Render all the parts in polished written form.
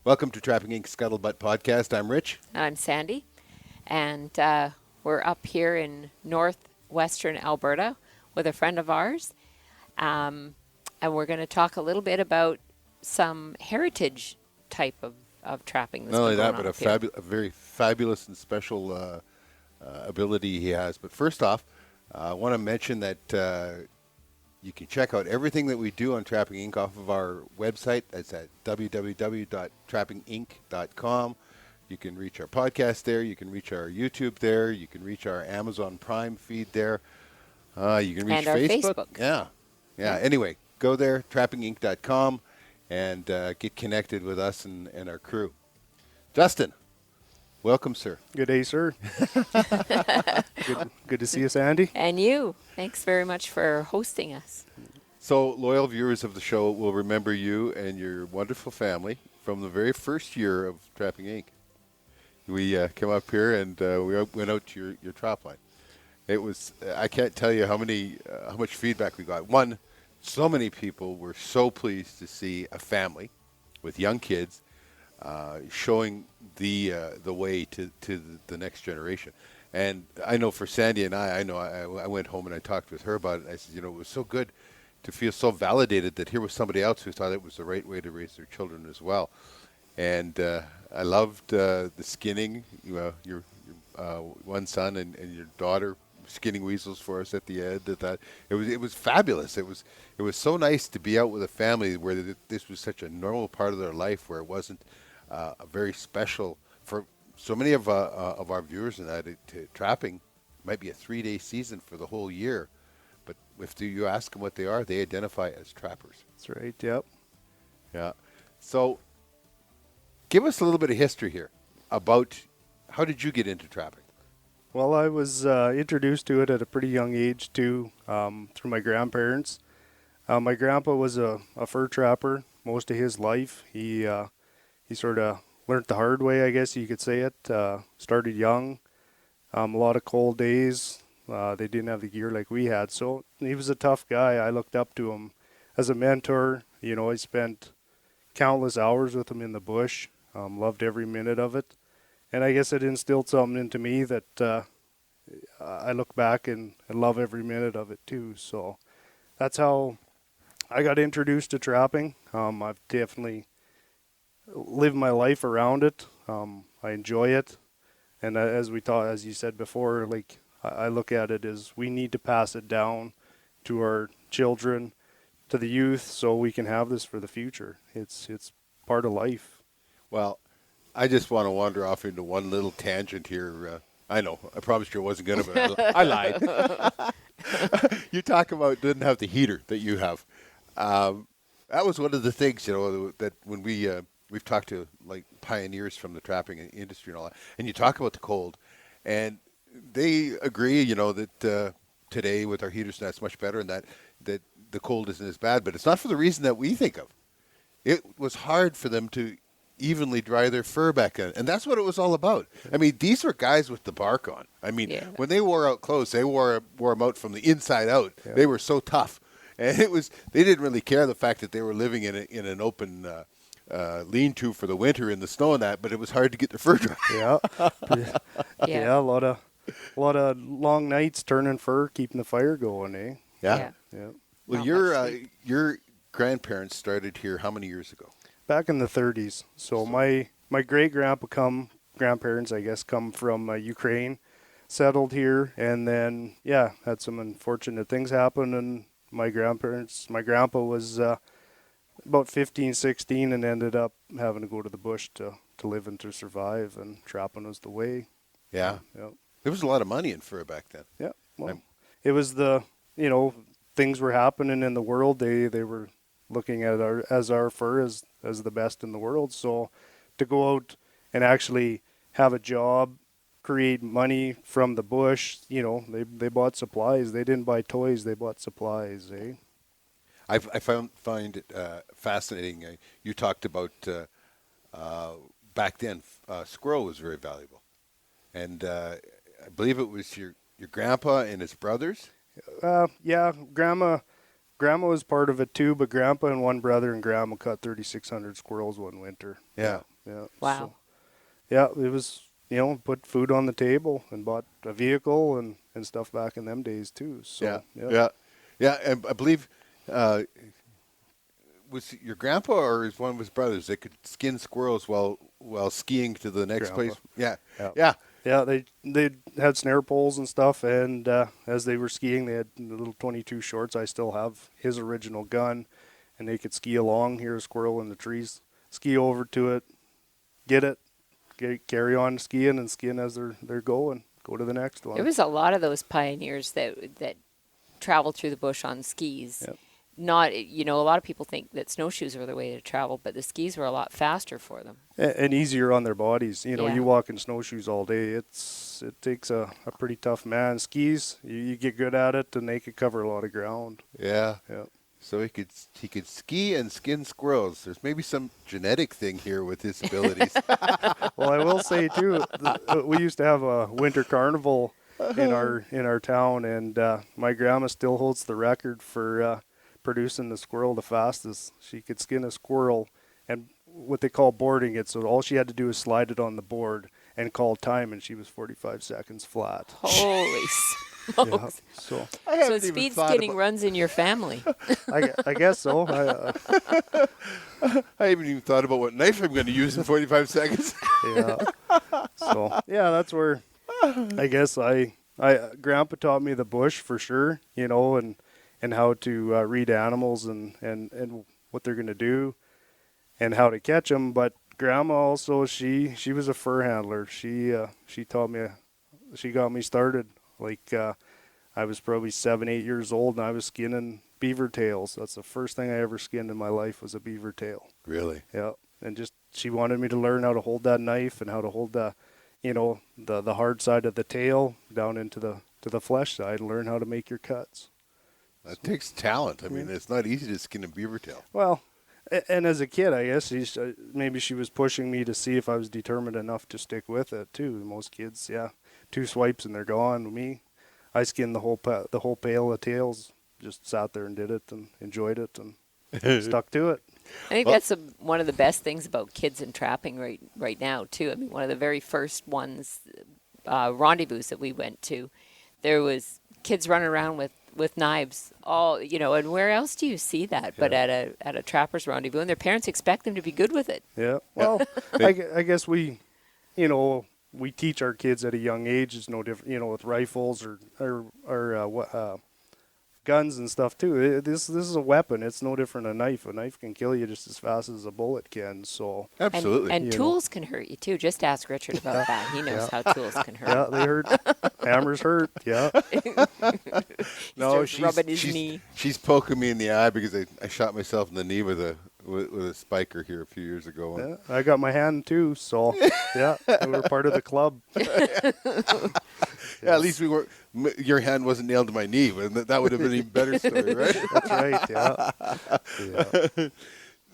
Welcome to Trapping Inc. Scuttlebutt Podcast. I'm Rich. I'm Sandi, and we're up here in northwestern Alberta with a friend of ours, and we're going to talk a little bit about some heritage type of trapping that's Not only been that, going but on up here. a very fabulous and special ability he has. But first off, I want to mention that you can check out everything that we do on Trapping Inc. off of our website. That's at www.trappinginc.com. You can reach our podcast there. You can reach our YouTube there. You can reach our Amazon Prime feed there. You can reach And our Facebook. Yeah. Anyway, go there, trappinginc.com, and get connected with us and our crew. Justin, welcome, sir. Good day, sir. good to see you, Sandi. And you, thanks very much for hosting us. So, loyal viewers of the show will remember you and your wonderful family from the very first year of Trapping Inc. We came up here and we went out to your Trapline. It was, I can't tell you how much feedback we got. One, so many people were so pleased to see a family with young kids showing the way to the next generation. And I know for Sandi and I went home and I talked with her about it. And I said, it was so good to feel so validated that here was somebody else who thought it was the right way to raise their children as well. And I loved the skinning. Your one son and your daughter skinning weasels for us at the end. It was fabulous. It was so nice to be out with a family where this was such a normal part of their life, where it wasn't a very special for so many of our viewers. And that trapping might be a 3-day season for the whole year, but if you ask them what they are, they identify as trappers. That's right, yep. Yeah. So give us a little bit of history here about how did you get into trapping? Well, I was introduced to it at a pretty young age, too, through my grandparents. My grandpa was a fur trapper most of his life. He sort of learned the hard way, I guess you could say it. Started young, a lot of cold days. They didn't have the gear like we had, so he was a tough guy. I looked up to him as a mentor. I spent countless hours with him in the bush. Loved every minute of it. And I guess it instilled something into me that I look back and love every minute of it too. So that's how I got introduced to trapping. I've definitely lived my life around it. I enjoy it. And as you said before, like I look at it as we need to pass it down to our children, to the youth, so we can have this for the future. It's part of life. Well, I just want to wander off into one little tangent here. I know, I promised you I wasn't going to, but I lied. You talk about didn't have the heater that you have. That was one of the things, that when we've talked to like pioneers from the trapping industry and all that, and you talk about the cold, and they agree, that today with our heaters, that's much better, and that the cold isn't as bad. But it's not for the reason that we think of. It was hard for them to evenly dry their fur back then, and that's what it was all about. I mean, these were guys with the bark on. I mean, when they wore out clothes, they wore them out from the inside out. Yeah. They were so tough, and they didn't really care the fact that they were living in an open lean-to for the winter in the snow and that, but it was hard to get their fur dry. Yeah, yeah, a lot of long nights turning fur, keeping the fire going, eh? Yeah. Well, Not your grandparents started here how many years ago? Back in the 30s. So my grandparents, I guess, come from Ukraine, settled here, and then, had some unfortunate things happen, and my grandpa was about 15, 16, and ended up having to go to the bush to live and to survive, and trapping was the way. Yeah. There was a lot of money in fur back then. Yeah. Well, it was things were happening in the world. They were looking at our fur as the best in the world. So to go out and actually have a job, create money from the bush, they bought supplies. They didn't buy toys. They bought supplies, eh? I find it fascinating. You talked about back then squirrel was very valuable. And I believe it was your grandpa and his brothers? Yeah, Grandma was part of it too, but Grandpa and one brother and Grandma cut 3,600 squirrels one winter. Yeah. Yeah. Wow. So, yeah, it was, put food on the table and bought a vehicle and stuff back in them days too. So, Yeah. And I believe was it your grandpa or is one of his brothers that could skin squirrels while skiing to the next Grandpa. place? Yeah. Yeah. Yeah. Yeah, they had snare poles and stuff, and as they were skiing, they had the little 22 shorts. I still have his original gun, and they could ski along, hear a squirrel in the trees, ski over to it, get it, carry on skiing as they're going, go to the next one. There was a lot of those pioneers that traveled through the bush on skis. Yep. Not, a lot of people think that snowshoes were the way to travel, but the skis were a lot faster for them. And easier on their bodies. Yeah. You walk in snowshoes all day. It takes a pretty tough man. Skis, you get good at it, and they could cover a lot of ground. Yeah. Yeah. So he could ski and skin squirrels. There's maybe some genetic thing here with his abilities. Well, I will say too, we used to have a winter carnival in our town, and my grandma still holds the record for producing the squirrel the fastest. She could skin a squirrel, and what they call boarding it. So all she had to do was slide it on the board and call time, and she was 45 seconds flat. Holy Yeah, smokes. so So speed skinning runs in your family. I guess so. I haven't even thought about what knife I'm going to use in 45 seconds. Yeah. So yeah, that's where I guess Grandpa taught me the bush for sure, and how to read animals and what they're gonna do, and how to catch them. But Grandma also she was a fur handler. She taught me, she got me started. Like I was probably 7, 8 years old, and I was skinning beaver tails. That's the first thing I ever skinned in my life was a beaver tail. Really? Yeah, and just she wanted me to learn how to hold that knife and how to hold the hard side of the tail down into the flesh side and learn how to make your cuts. That takes talent. I mean, it's not easy to skin a beaver tail. Well, and as a kid, I guess maybe she was pushing me to see if I was determined enough to stick with it too. Most kids, 2 swipes and they're gone. Me, I skinned the whole pail of tails. Just sat there and did it and enjoyed it and stuck to it. I think that's one of the best things about kids and trapping right now too. I mean, one of the very first rendezvous that we went to, there was kids running around with knives, all and where else do you see that? But at a trappers rendezvous, and their parents expect them to be good with it. Yeah. Well, I guess we teach our kids at a young age. It's no different, with rifles or guns and stuff too. This is a weapon. It's no different than a knife. A knife can kill you just as fast as a bullet can. So absolutely. And tools can hurt you too. Just ask Richard about that. He knows how tools can hurt. Yeah, they hurt. Hammers hurt. Yeah. No, rubbing his knee. She's poking me in the eye because I shot myself in the knee with a spiker here a few years ago. Yeah, I got my hand too. So yeah, we were part of the club. Yeah, at least your hand wasn't nailed to my knee, but that would have been an even better story, right? That's right. Yeah.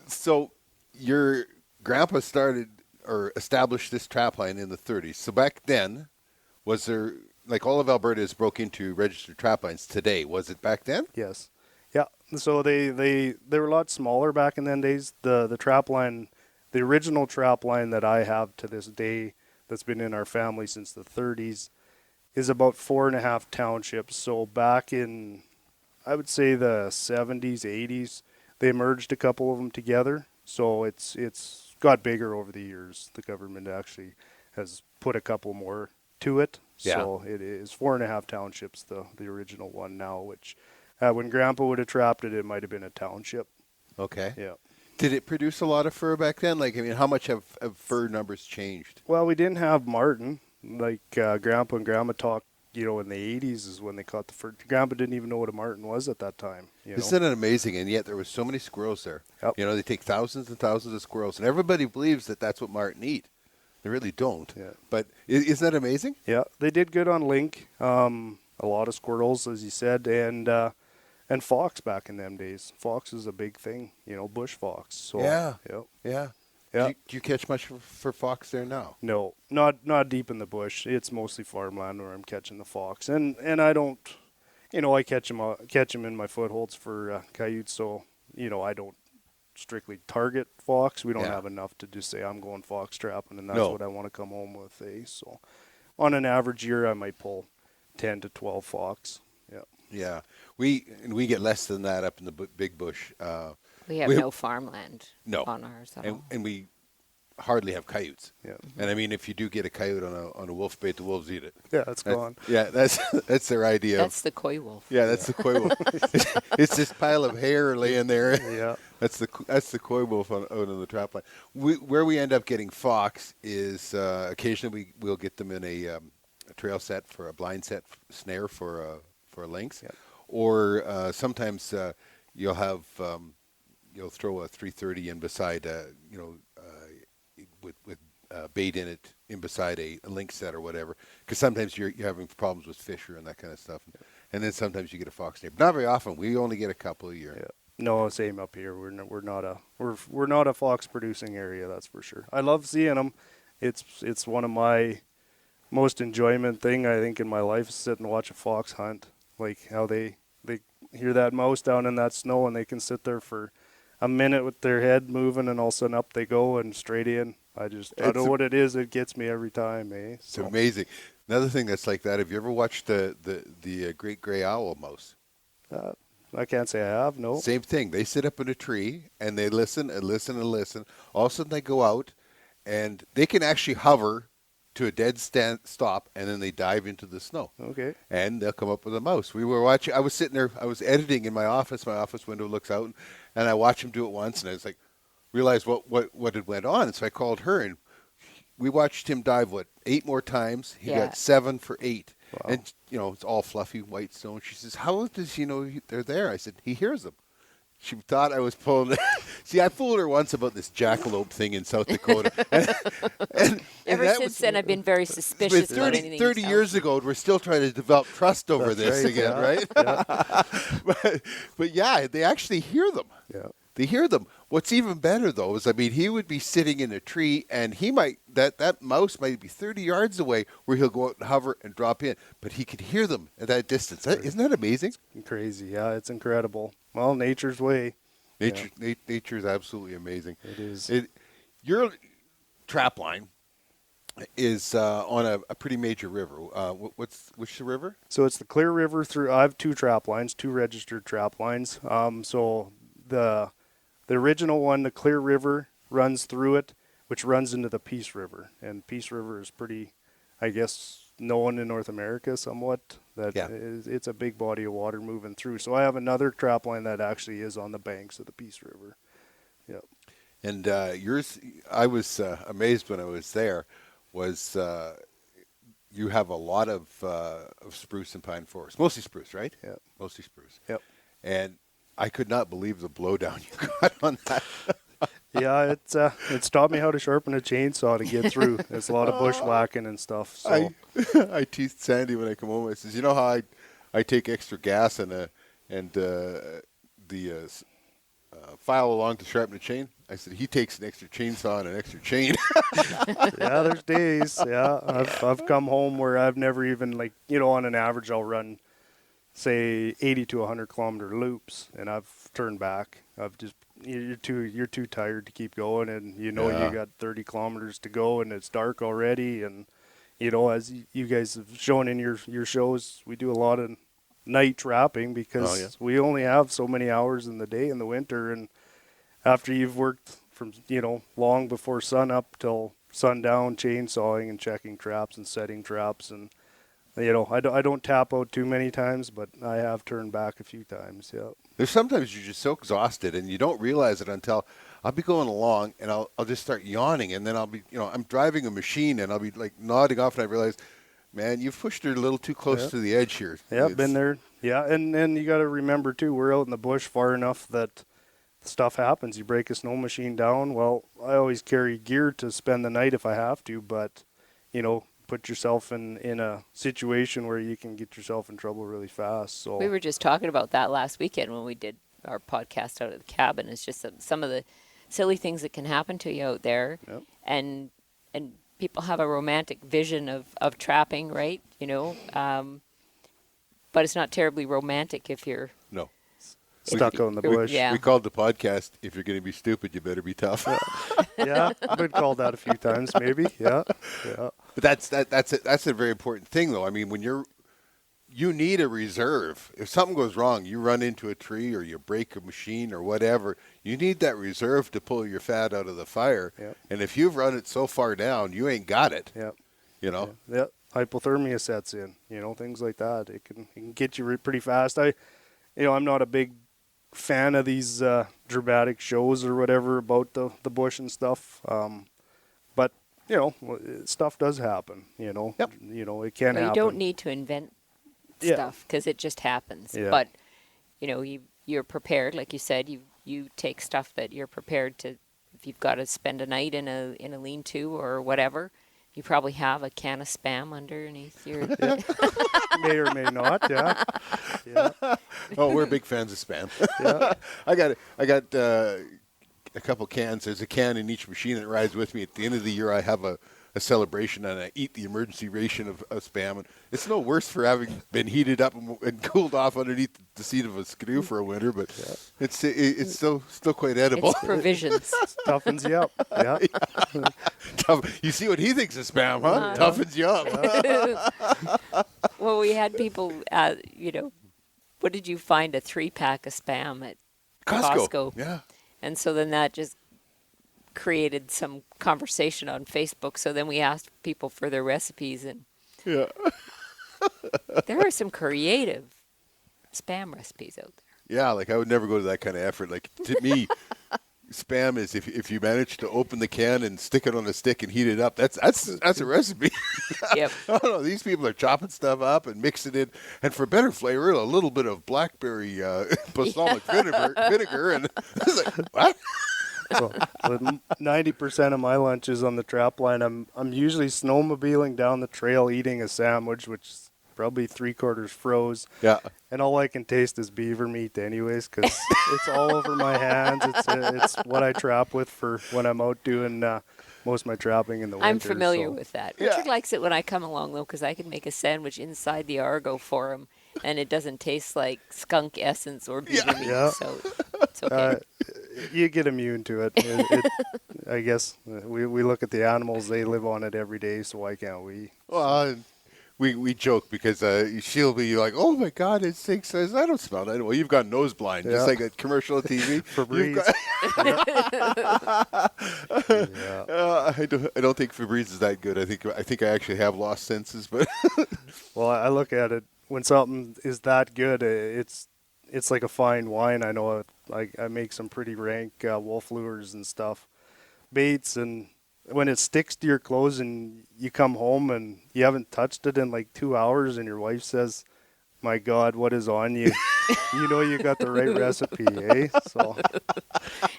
So your grandpa started or established this trapline in the 30s. So back then, was there, like all of Alberta is broke into registered traplines today? Was it back then? Yes. Yeah. So they were a lot smaller back in them days. The trapline, the original trapline that I have to this day, that's been in our family since the 30s, is about 4.5 townships. So back in, I would say the 70s, 80s, they merged a couple of them together. So it's got bigger over the years. The government actually has put a couple more to it. Yeah. So it is 4.5 townships, the original one now, which when Grandpa would have trapped it, it might have been a township. Okay. Yeah. Did it produce a lot of fur back then? Like, I mean, how much have fur numbers changed? Well, we didn't have Marten. Like Grandpa and Grandma talked, in the 80s is when they caught the fur. Grandpa didn't even know what a Marten was at that time. Isn't it amazing? And yet there was so many squirrels there. Yep. They take thousands and thousands of squirrels, and everybody believes that that's what marten eat. They really don't. Yeah. But isn't that amazing? Yeah, they did good on link. A lot of squirrels, as you said, and fox back in them days. Fox is a big thing, bush fox. So Yeah. Yep. Yeah. Yeah. Do you catch much for fox there now? No, not deep in the bush. It's mostly farmland where I'm catching the fox, and I don't, I catch them in my footholds for coyotes. So I don't strictly target fox. We don't Yeah. have enough to just say I'm going fox trapping and that's No. what I want to come home with. So on an average year, I might pull 10 to 12 fox. Yeah. Yeah, we get less than that up in the big bush. We have no farmland No. on ours at all. And we hardly have coyotes. Yeah. And I mean, if you do get a coyote on a wolf bait, the wolves eat it. Yeah, it's gone. Yeah, that's their idea. That's the coy wolf. Yeah, that's the coy wolf. It's this pile of hair laying there. Yeah. That's the coy wolf out on the trap line. Where we end up getting fox is occasionally we'll get them in a trail set for a blind set snare for a lynx, Yep. or sometimes you'll have you'll throw a 330 in beside with bait in it in beside a lynx set or whatever, because sometimes you're having problems with fisher and that kind of stuff, and then sometimes you get a fox snare. But not very often. We only get a couple a year. Yeah. No, same up here. We're not a fox producing area, that's for sure. I love seeing them. It's one of my most enjoyment thing I think in my life is sit and watch a fox hunt. Like how they hear that mouse down in that snow and they can sit there for a minute with their head moving and all of a sudden up they go and straight in. I don't know what it is. It gets me every time, eh? It's amazing. Another thing that's like that. Have you ever watched the great gray owl mouse? I can't say I have. No. Same thing. They sit up in a tree and they listen and listen and listen. All of a sudden they go out and they can actually hover to a dead stop, and then they dive into the snow. Okay. And they'll come up with a mouse. We were watching. I was sitting there. I was editing in my office. My office window looks out, and I watched him do it once, and I was like, realized what had went on. And so I called her, and we watched him dive 8 more times. He got 7 for 8. Wow. And it's all fluffy white stone. She says, "How does he know they're there?" I said, "He hears them." She thought I was pulling. See, I fooled her once about this jackalope thing in South Dakota. and Ever that since then, I've been very suspicious about anything. 30 years ago, we're still trying to develop trust over That's this right, again, yeah. right? Yeah. but yeah, they actually hear them. Yeah. They hear them. What's even better, though, is, I mean, he would be sitting in a tree, and he might that mouse might be 30 yards away where he'll go out and hover and drop in, but he could hear them at that distance. Isn't that amazing? Crazy. Yeah, it's incredible. Well, nature's way. Nature is absolutely amazing. It is. Your trap line is on a pretty major river. Which the river? So it's the Clear River through. I have 2 trap lines, 2 registered trap lines. So the original one, the Clear River, runs through it, which runs into the Peace River, and Peace River is pretty, I guess, known in North America somewhat. It's a big body of water moving through. So I have another trap line that actually is on the banks of the Peace River. Yep. And yours, I was amazed when I was there, was you have a lot of spruce and pine forest, mostly spruce, right? Yeah. Mostly spruce. Yep. And I could not believe the blowdown you got on that. Yeah, it's taught me how to sharpen a chainsaw to get through. It's a lot of bushwhacking and stuff. So I teased Sandi when I come home. I says, "You know how I take extra gas and file along to sharpen a chain?" I said, "He takes an extra chainsaw and an extra chain." yeah, there's days. Yeah, I've come home where I've never even on an average I'll run, say 80 to 100 kilometer loops, and I've turned back. You're too tired to keep going, and you got 30 kilometers to go, and it's dark already, and as you guys have shown in your shows, we do a lot of night trapping because we only have so many hours in the day in the winter, and after you've worked from long before sun up till sundown chainsawing and checking traps and setting traps, and I don't tap out too many times, but I have turned back a few times. Yeah. There's sometimes you're just so exhausted and you don't realize it until I'll be going along and I'll just start yawning, and then I'll be I'm driving a machine and I'll be like nodding off, and I realize, man, you've pushed it a little too close to the edge here. Yeah, been there. Yeah, and you got to remember too, we're out in the bush far enough that stuff happens. You break a snow machine down. Well, I always carry gear to spend the night if I have to, but put yourself in a situation where you can get yourself in trouble really fast. So We were just talking about that last weekend when we did our podcast out at the cabin. It's just some of the silly things that can happen to you out there. Yep. And people have a romantic vision of trapping, right? But it's not terribly romantic if you're No. stuck out in the bush. Yeah. We called the podcast, "If you're going to be stupid, you better be tough." Yeah, I've been called that a few times, maybe. Yeah. But that's a very important thing, though. I mean, when you need a reserve. If something goes wrong, you run into a tree or you break a machine or whatever, you need that reserve to pull your fat out of the fire. Yep. And if you've run it so far down, you ain't got it. Yep. You know. Yeah. Hypothermia sets in. Things like that. It can get you pretty fast. I'm not a big fan of these dramatic shows or whatever about the bush and stuff. But stuff does happen. It can Well, happen. you don't need to invent Yeah. stuff because it just happens. Yeah. But you're prepared, like you said. You take stuff that you're prepared to. If you've got to spend a night in a lean-to or whatever, you probably have a can of Spam underneath your. May or may not. Yeah. Yeah. Oh, we're big fans of Spam. Yeah. I got a couple cans. There's a can in each machine that rides with me. At the end of the year, I have a celebration, and I eat the emergency ration of Spam. And it's no worse for having been heated up and cooled off underneath the seat of a Skidoo for a winter, but it's still quite edible. It's provisions. Toughens you up. Yeah. Tough. You see what he thinks of Spam, huh? Toughens you up. Well, we had people. What did you find? A 3-pack of Spam at Costco. Yeah. And so then that just created some conversation on Facebook. So then we asked people for their recipes, and Yeah. there are some creative Spam recipes out there. Yeah, like I would never go to that kind of effort. Like to me, Spam is if you manage to open the can and stick it on a stick and heat it up. That's a recipe. Yep. I don't know. These people are chopping stuff up and mixing it, and for better flavor, a little bit of blackberry balsamic vinegar, and I was like, what? So 90% of my lunch is on the Trapline. I'm usually snowmobiling down the trail eating a sandwich, which is probably 3/4 froze. Yeah. And all I can taste is beaver meat anyways, because it's all over my hands. It's what I trap with for when I'm out doing most of my trapping in the winter. I'm familiar so. with that. Yeah. Richard likes it when I come along, though, because I can make a sandwich inside the Argo for him, and it doesn't taste like skunk essence or beaver meat. Yeah. So it's okay. You get immune to it. I guess we look at the animals; they live on it every day. So why can't we? Well, we joke because she'll be like, "Oh my God, it stinks." I don't smell that. Well, you've got nose blind, just like a commercial on TV. Febreze. Yeah. I don't think Febreze is that good. I think I actually have lost senses, but Well, I look at it when something is that good. It's like a fine wine. I know I make some pretty rank wolf lures and stuff, baits, and when it sticks to your clothes and you come home and you haven't touched it in like 2 hours, and your wife says, "My God, what is on you?" You know you got the right recipe, eh? So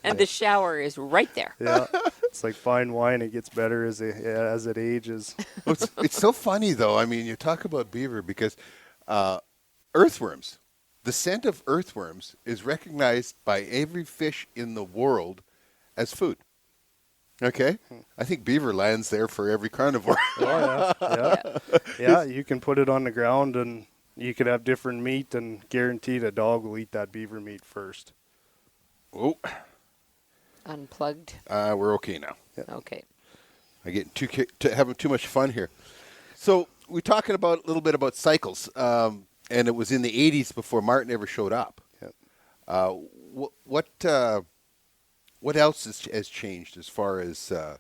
And the shower is right there. yeah, it's like fine wine. It gets better as it ages. it's so funny though. I mean, you talk about beaver because earthworms. The scent of earthworms is recognized by every fish in the world as food. Okay? I think beaver lands there for every carnivore. Oh, yeah. You can put it on the ground and you could have different meat, and guaranteed a dog will eat that beaver meat first. Oh, Unplugged. we're okay now. Okay. I'm getting having too much fun here. So we're talking a little bit about cycles, and it was in the 80s before Marten ever showed up. Yep. What else has changed as far as the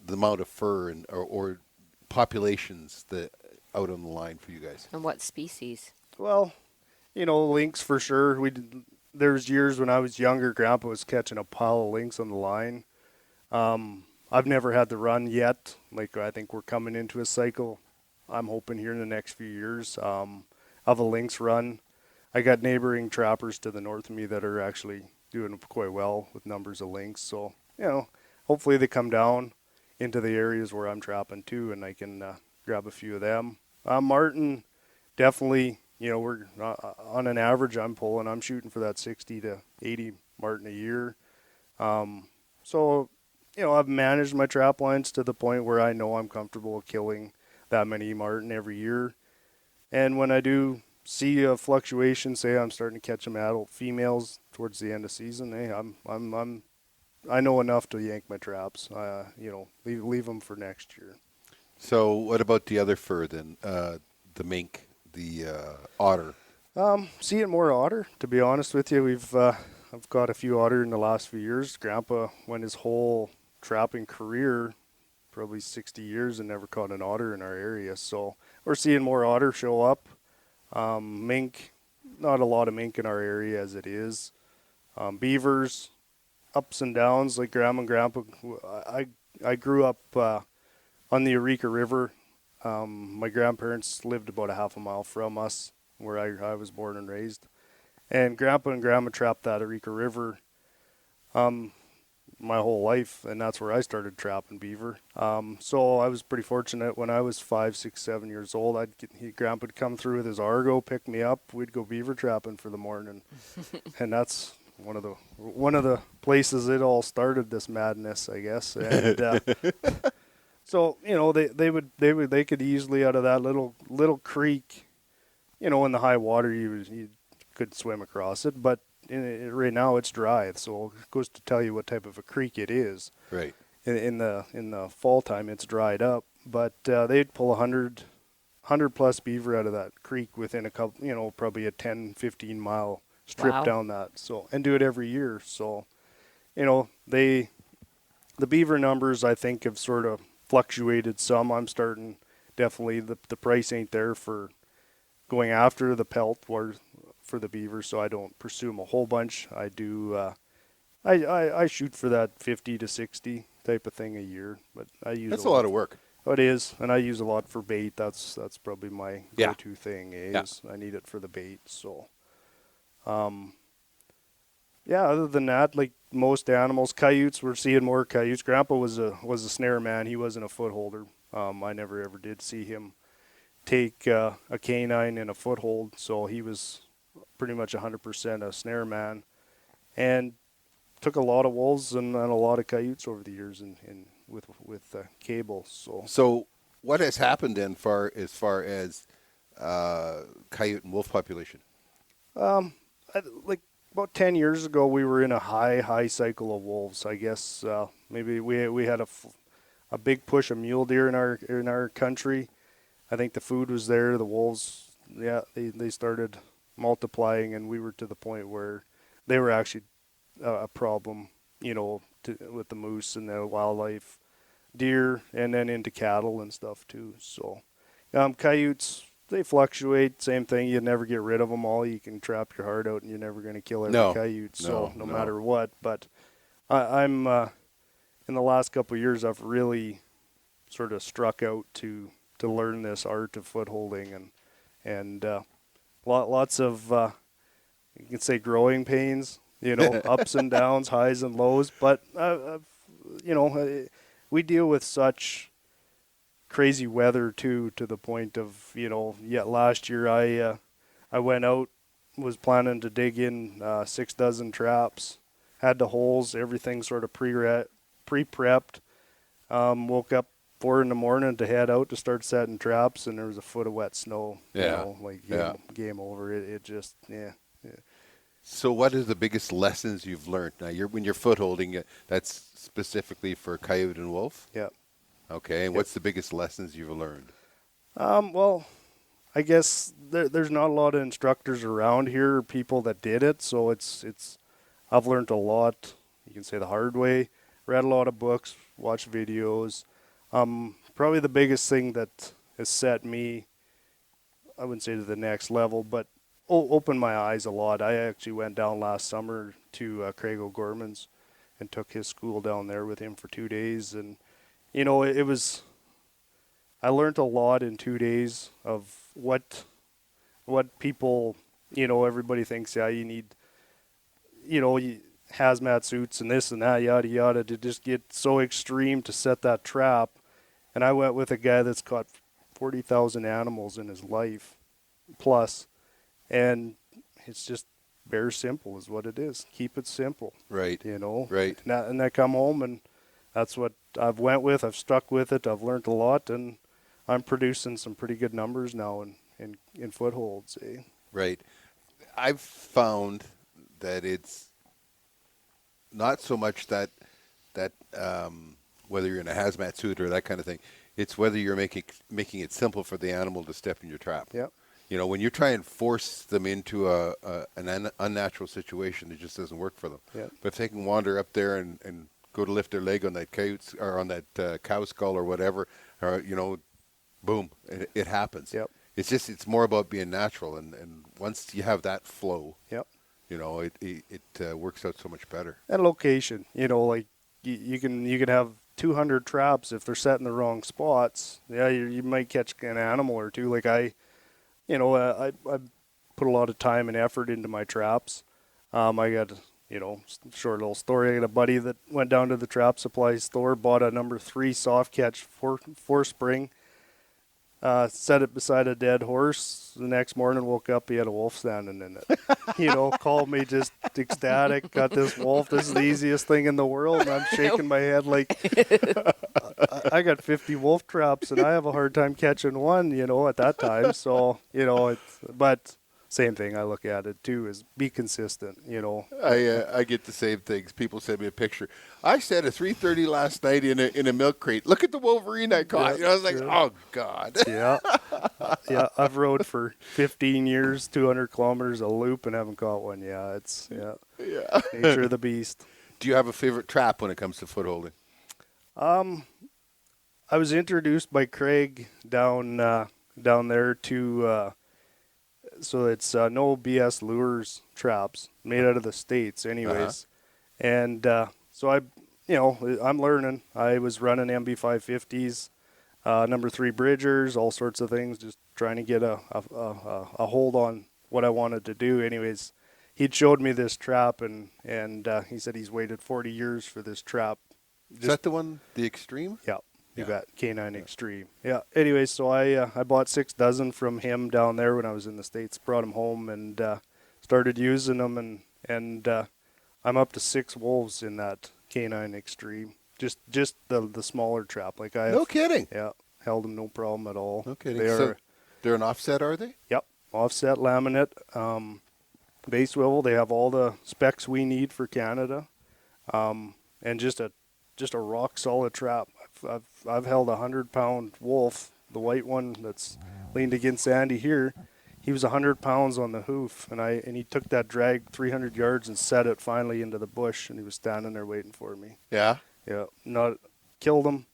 amount of fur or populations that out on the line for you guys? And what species? Well, lynx for sure. There's years when I was younger, Grandpa was catching a pile of lynx on the line. I've never had the run yet. Like, I think we're coming into a cycle. I'm hoping here in the next few years of a lynx run. I got neighboring trappers to the north of me that are actually doing quite well with numbers of lynx. So, hopefully they come down into the areas where I'm trapping too, and I can grab a few of them. Marten, definitely, we're on an average, I'm shooting for that 60 to 80 Marten a year. So, I've managed my trap lines to the point where I know I'm comfortable killing that many Marten every year. And when I do see a fluctuation, say I'm starting to catch some adult females towards the end of season, hey, I know enough to yank my traps. Leave them for next year. So what about the other fur then? The mink, the otter. Seeing more otter, to be honest with you. I've got a few otter in the last few years. Grandpa went his whole trapping career, probably 60 years, and never caught an otter in our area. So we're seeing more otter show up. Mink, not a lot of mink in our area as it is. Beavers, ups and downs like Grandma and Grandpa. I grew up on the Eureka River. My grandparents lived about a half a mile from us, where I was born and raised. And Grandpa and Grandma trapped that Eureka River my whole life, and that's where I started trapping beaver. So I was pretty fortunate when I was 5, 6, 7 years old. Grandpa would come through with his Argo, pick me up. We'd go beaver trapping for the morning, and that's one of the places it all started. This madness, I guess. And so they could easily, out of that little creek, in the high water, you could swim across it, but right now it's dry, so it goes to tell you what type of a creek it is. Right. In the fall time, it's dried up, but they'd pull 100 plus beaver out of that creek within a couple, probably a 10, 15 mile strip Wow. down that. So, and do it every year. So, the beaver numbers, I think, have sort of fluctuated some. I'm starting, definitely the price ain't there for going after the pelt for the beaver, so I don't pursue them a whole bunch. I do. I shoot for that 50 to 60 type of thing a year, but I use That's a lot of work. Oh, it is, and I use a lot for bait. That's probably my Yeah. go-to thing. Is I need it for the bait. So, Other than that, like most animals, coyotes, we're seeing more coyotes. Grandpa was a snare man. He wasn't a footholder. I never ever did see him take a canine in a foothold, so he was pretty much 100% a snare man, and took a lot of wolves and a lot of coyotes over the years with cable. So what has happened then as far as coyote and wolf population? Like about 10 years ago, we were in a high cycle of wolves. I guess maybe we had a big push of mule deer in our country. I think the food was there. The wolves, they started multiplying, and we were to the point where they were actually a problem, with the moose and the wildlife, deer, and then into cattle and stuff too. So, coyotes, they fluctuate. Same thing. You never get rid of them all. You can trap your heart out, and you're never going to kill every coyote. So no matter what. But I'm in the last couple of years, I've really sort of struck out to learn this art of footholding, and lots of you can say growing pains, ups and downs, highs and lows. But we deal with such crazy weather too, to the point of last year I went out, was planning to dig in 6 dozen traps, had the holes, everything sort of pre-prepped. Woke up 4 a.m. to head out to start setting traps, and there was a foot of wet snow. Game over. It just. So what are the biggest lessons you've learned? Now, when you're footholding, that's specifically for coyote and wolf? Yeah. Okay, and what's the biggest lessons you've learned? Well, I guess there's not a lot of instructors around here, people that did it, so it's. I've learned a lot. You can say the hard way. Read a lot of books, watched videos. Probably the biggest thing that has set me, I wouldn't say to the next level, but opened my eyes a lot. I actually went down last summer to Craig O'Gorman's and took his school down there with him for 2 days. And, it was, I learned a lot in 2 days of what people, everybody thinks, you need, hazmat suits and this and that, yada, yada, to just get so extreme to set that trap. And I went with a guy that's caught 40,000 animals in his life plus, and it's just very simple is what it is. Keep it simple. Right. Right. And I come home, and that's what I've went with. I've stuck with it. I've learned a lot, and I'm producing some pretty good numbers now in footholds. right? I've found that it's not so much that whether you're in a hazmat suit or that kind of thing. It's whether you're making it simple for the animal to step in your trap. Yep. You know, when you try and force them into an unnatural situation, it just doesn't work for them. Yep. But if they can wander up there and go to lift their leg on that coyote or on that cow skull or whatever, or boom, it happens. Yep. It's more about being natural, and once you have that flow, Yep. it works out so much better. And location, like you can have 200 traps if they're set in the wrong spots. Yeah, you might catch an animal or two. Like I put a lot of time and effort into my traps. I got, short little story. I got a buddy that went down to the trap supply store, bought a number 3 soft catch four spring, set it beside a dead horse. The next morning, woke up, he had a wolf standing in it. Called me just ecstatic. Got this wolf. This is the easiest thing in the world. And I'm shaking my head like, I got 50 wolf traps and I have a hard time catching one, at that time. So, but same thing I look at it too is be consistent, I get the same things. People send me a picture. I set a 330 last night in a milk crate. Look at the Wolverine I caught. I was like, oh God. Yeah. Yeah. I've rode for 15 years, 200 kilometers a loop and haven't caught one. Yeah. It's nature of the beast. Do you have a favorite trap when it comes to footholding? I was introduced by Craig down there to, so it's no BS lures traps made out of the States anyways. And so I'm learning. I was running MB550s, number 3 bridgers, all sorts of things, just trying to get a hold on what I wanted to do. Anyways, he'd showed me this trap and he said he's waited 40 years for this trap. Is that the one, the Extreme? Yeah. You got Canine Extreme. Yeah. Anyway, so I bought 6 dozen from him down there when I was in the States. Brought them home and started using them, and I'm up to 6 wolves in that Canine Extreme. Just the smaller trap. Like No kidding. Yeah, held them no problem at all. No kidding. They're an offset, are they? Yep, offset laminate, base swivel. They have all the specs we need for Canada, and just a rock solid trap. I've held 100-pound wolf, the white one that's leaned against Sandi here. He was 100 pounds on the hoof, and he took that drag 300 yards and set it finally into the bush, and he was standing there waiting for me. Yeah. Yeah, not killed him,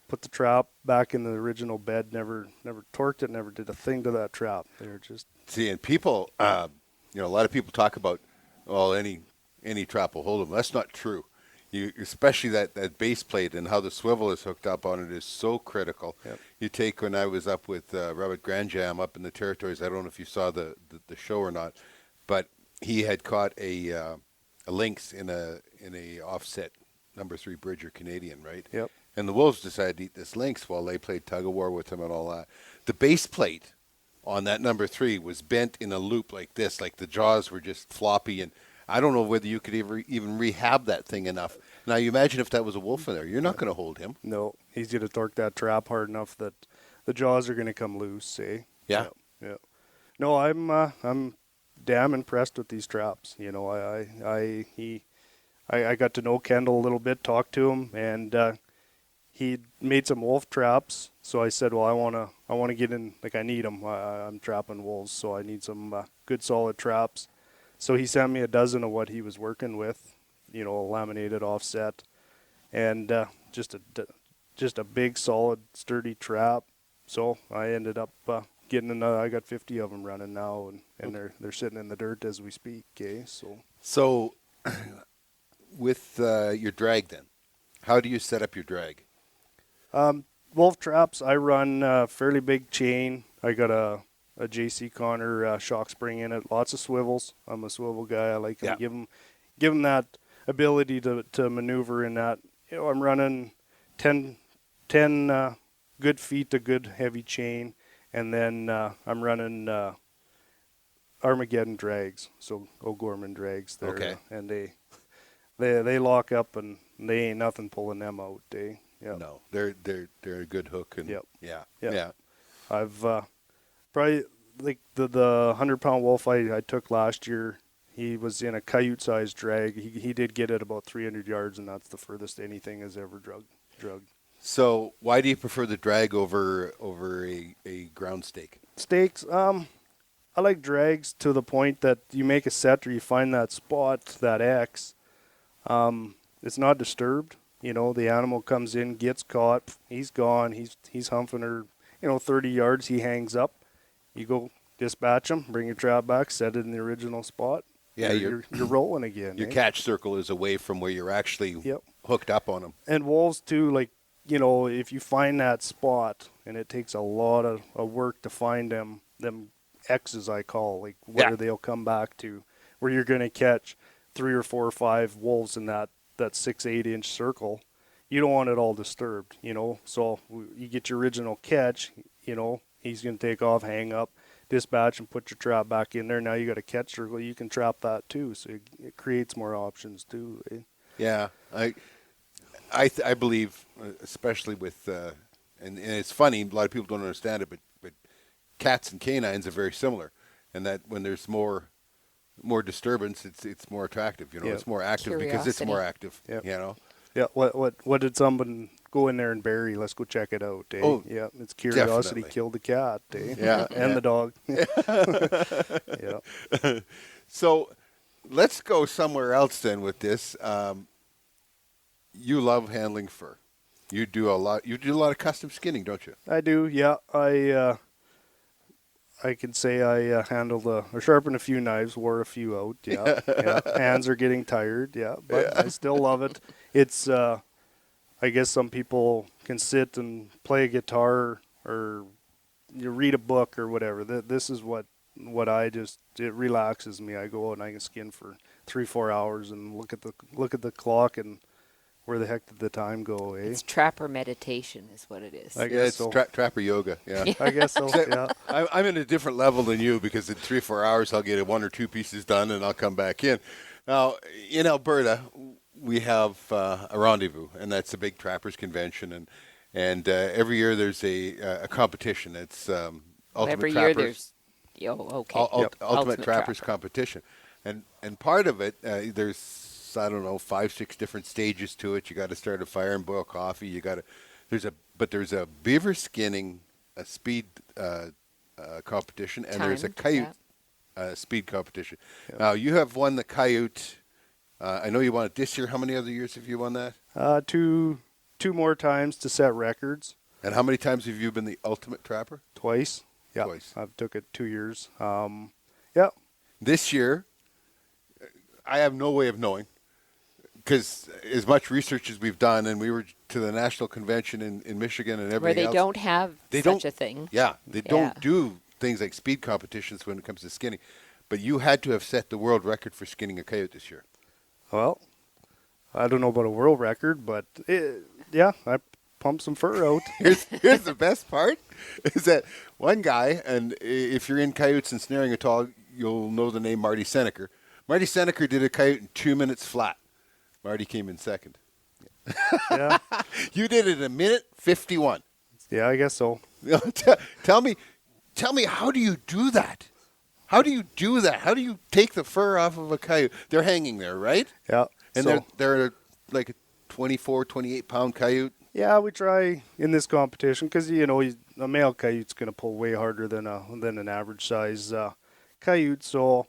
put the trap back in the original bed. Never torqued it. Never did a thing to that trap. They're just and people, a lot of people talk about, well, any trap will hold them. That's not true. Especially that base plate and how the swivel is hooked up on it is so critical. Yep. You take when I was up with Robert Granjam up in the territories. I don't know if you saw the show or not, but he had caught a lynx in a offset number 3 Bridger Canadian, right? Yep. And the wolves decided to eat this lynx while they played tug of war with him and all that. The base plate on that number 3 was bent in a loop like this, like the jaws were just floppy, and I don't know whether you could even rehab that thing enough. Now, you imagine if that was a wolf in there. You're not going to hold him. No, he's going to torque that trap hard enough that the jaws are going to come loose, eh? Yeah. Yeah. No, I'm damn impressed with these traps. I got to know Kendall a little bit, talked to him, and he made some wolf traps. So I said, well, I want to get in, like I need them. I'm trapping wolves, so I need some good solid traps. So he sent me a dozen of what he was working with, laminated offset, and just a big, solid, sturdy trap. So I ended up getting another. I got 50 of them running now, and they're sitting in the dirt as we speak. Okay, so with your drag, then, how do you set up your drag? Wolf traps. I run a fairly big chain. I got a JC Connor shock spring in it. Lots of swivels. I'm a swivel guy. I like to give them that ability to maneuver in that. I'm running 10 good feet to good heavy chain, and then I'm running Armageddon drags, so O'Gorman drags there. Okay. And they lock up, and they ain't nothing pulling them out. No, they're a good hook. And Yep. Yeah. I've probably like the 100-pound wolf I took last year, he was in a coyote-sized drag. He did get it about 300 yards, and that's the furthest anything has ever drug. So why do you prefer the drag over a ground stake? Stakes, I like drags to the point that you make a set or you find that spot, that X. It's not disturbed. You know, the animal comes in, gets caught, he's gone, he's humping her, 30 yards, he hangs up. You go dispatch him, bring your trap back, set it in the original spot. Yeah, you're rolling again. Your catch circle is away from where you're actually hooked up on them. And wolves too, like, if you find that spot, and it takes a lot of work to find them X's I call, like where they'll come back to, where you're going to catch 3 or 4 or 5 wolves in that 6-8 inch circle. You don't want it all disturbed, so you get your original catch, he's going to take off, hang up, dispatch, and put your trap back in there. Now you got a catch circle, you can trap that too, so it creates more options too. Eh? Yeah, I believe, especially with, and it's funny, a lot of people don't understand it, but cats and canines are very similar, and that when there's more disturbance, it's more attractive. It's more active because it's more active. Yep. Yeah. What did someone go in there and bury? Let's go check it out. Eh? Oh, yeah. It's curiosity definitely. killed the cat. Eh? Yeah, and the dog. Yeah. So let's go somewhere else then with this. You love handling fur. You do a lot of custom skinning, don't you? I do. Yeah. I can say I handled or sharpened a few knives, wore a few out. Yeah, yeah. Hands are getting tired. Yeah, but I still love it. It's I guess some people can sit and play a guitar or you read a book or whatever. This is what it relaxes me. I go out and I can skin for 3-4 hours and look at the clock and where the heck did the time go, eh? It's trapper meditation is what it is. I guess it's so. trapper yoga. Yeah. I guess so. Yeah. I'm in a different level than you because in 3-4 hours I'll get 1 or 2 pieces done and I'll come back in. Now in Alberta we have a rendezvous, and that's a big trappers convention, and every year there's a competition. It's Ultimate Every Trappers. year there's Ultimate Trappers competition, and part of it there's, I don't know, 5-6 different stages to it. You got to start a fire and boil coffee. There's a beaver skinning, a speed competition, and there's a coyote speed competition. Yep. Now you have won the coyote. I know you won it this year. How many other years have you won that? Two more times to set records. And how many times have you been the ultimate trapper? Twice. Yeah, Twice. I've took it 2 years. Yeah. This year, I have no way of knowing, because as much research as we've done, and we were to the national convention in Michigan and everything where they don't have such a thing. Yeah, they don't do things like speed competitions when it comes to skinning. But you had to have set the world record for skinning a coyote this year. Well, I don't know about a world record, but I pumped some fur out. Here's the best part, is that one guy, and if you're in coyotes and snaring at all, you'll know the name Marty Seneker. Marty Seneker did a coyote in 2 minutes flat. Marty came in second. Yeah. You did it in 1:51. Yeah, I guess so. Tell me, how do you do that? How do you do that? How do you take the fur off of a coyote? They're hanging there, right? Yeah. And they're like a 24, 28-pound coyote. Yeah, we try in this competition because a male coyote's going to pull way harder than an average size coyote. So,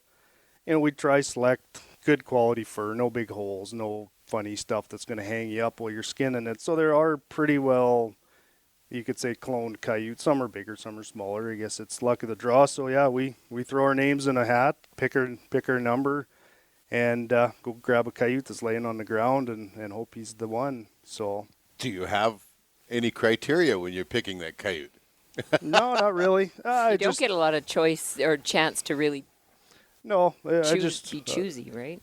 we try select good quality fur, no big holes, no funny stuff that's going to hang you up while you're skinning it. So there are pretty well, you could say, cloned coyotes. Some are bigger, some are smaller. I guess it's luck of the draw. So yeah, we throw our names in a hat, pick our number, and go grab a coyote that's laying on the ground and hope he's the one. So. Do you have any criteria when you're picking that coyote? No, not really. You don't get a lot of choice or chance to really be choosy, right?